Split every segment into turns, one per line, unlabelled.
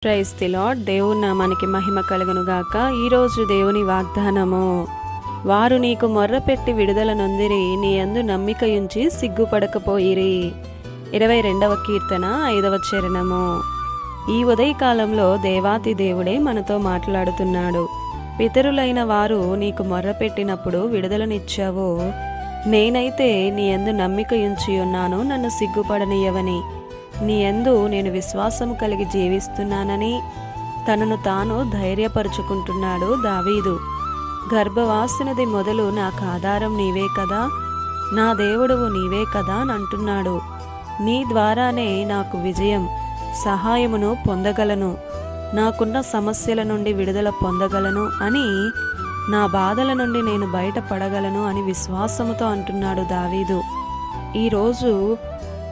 Praise the lord. దేవుని నామానికి మహిమ కలుగును గాక. ఈరోజు దేవుని వాగ్దానము, వారు నీకు మొర్రపెట్టి విడుదల నొందిరి, నీ యందు నమ్మికయుంచి సిగ్గుపడకపోయిరి. 22వ కీర్తన 5వ చరణము. ఈ ఉదయకాలంలో దేవాతి దేవుడే మనతో మాట్లాడుతున్నాడు. పితరులైన వారు నీకు మొర్రపెట్టినప్పుడు విడుదలనిచ్చావు. నేనైతే నీ యందు నమ్మికయుంచి ఉన్నాను, నన్ను సిగ్గుపడనీయవని. నీ యందు నేను విశ్వాసం కలిగి జీవిస్తున్నానని తనను తాను ధైర్యపరుచుకుంటున్నాడు దావీదు. గర్భవాసినది మొదలు నాకు ఆధారం నీవే కదా, నా దేవుడవు నీవే కదా అని అంటున్నాడు. నీ ద్వారానే నాకు విజయం, సహాయమును పొందగలను, నాకున్న సమస్యల నుండి విడుదల పొందగలను అని, నా బాధల నుండి నేను బయటపడగలను అని విశ్వాసముతో అంటున్నాడు దావీదు. ఈరోజు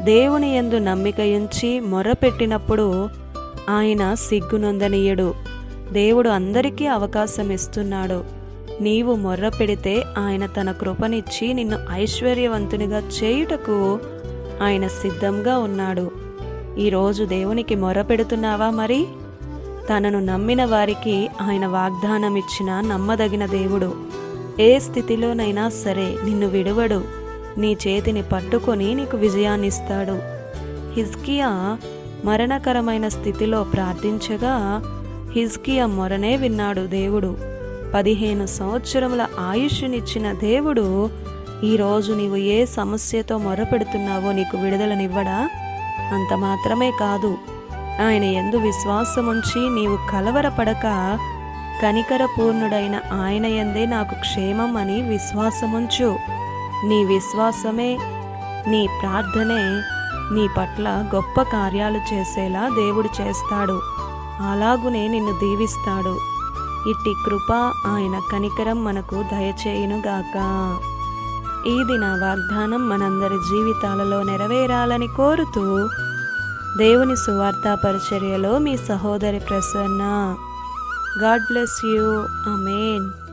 దేవుని యందు నమ్మికయుంచి మొర్రపెట్టినప్పుడు ఆయన సిగ్గునొందనీయడు. దేవుడు అందరికీ అవకాశం ఇస్తున్నాడు. నీవు మొర్రపెడితే ఆయన తన కృపనిచ్చి నిన్ను ఐశ్వర్యవంతునిగా చేయుటకు ఆయన సిద్ధంగా ఉన్నాడు. ఈరోజు దేవునికి మొర్రపెడుతున్నావా? మరి తనను నమ్మిన వారికి ఆయన వాగ్దానం ఇచ్చిన నమ్మదగిన దేవుడు. ఏ స్థితిలోనైనా సరే నిన్ను విడువడు. నీ చేతిని పట్టుకొని నీకు విజయాన్నిస్తాడు. హిజ్కియా మరణకరమైన స్థితిలో ప్రార్థించగా హిజ్కియా మొరనే విన్నాడు దేవుడు. 15 సంవత్సరముల ఆయుష్నిచ్చిన దేవుడు ఈరోజు నీవు ఏ సమస్యతో మొరపెడుతున్నావో నీకు విడుదలనివ్వడా? అంత మాత్రమే కాదు, ఆయన యందు విశ్వాసముంచి నీవు కలవరపడక కనికరపూర్ణుడైన ఆయన యందే నాకు క్షేమం అని విశ్వాసముంచు. నీ విశ్వాసమే, నీ ప్రార్థనే నీ పట్ల గొప్ప కార్యాలు చేసేలా దేవుడు చేస్తాడు. అలాగునే నిన్ను దీవిస్తాడు. ఇట్టి కృప, ఆయన కనికరం మనకు దయచేయునుగాక. ఈ దిన వాగ్దానం మనందరి జీవితాలలో నెరవేరాలని కోరుతూ దేవుని సువార్తా పరిచర్యలో మీ సహోదరి Prasanna. God bless you. Amen.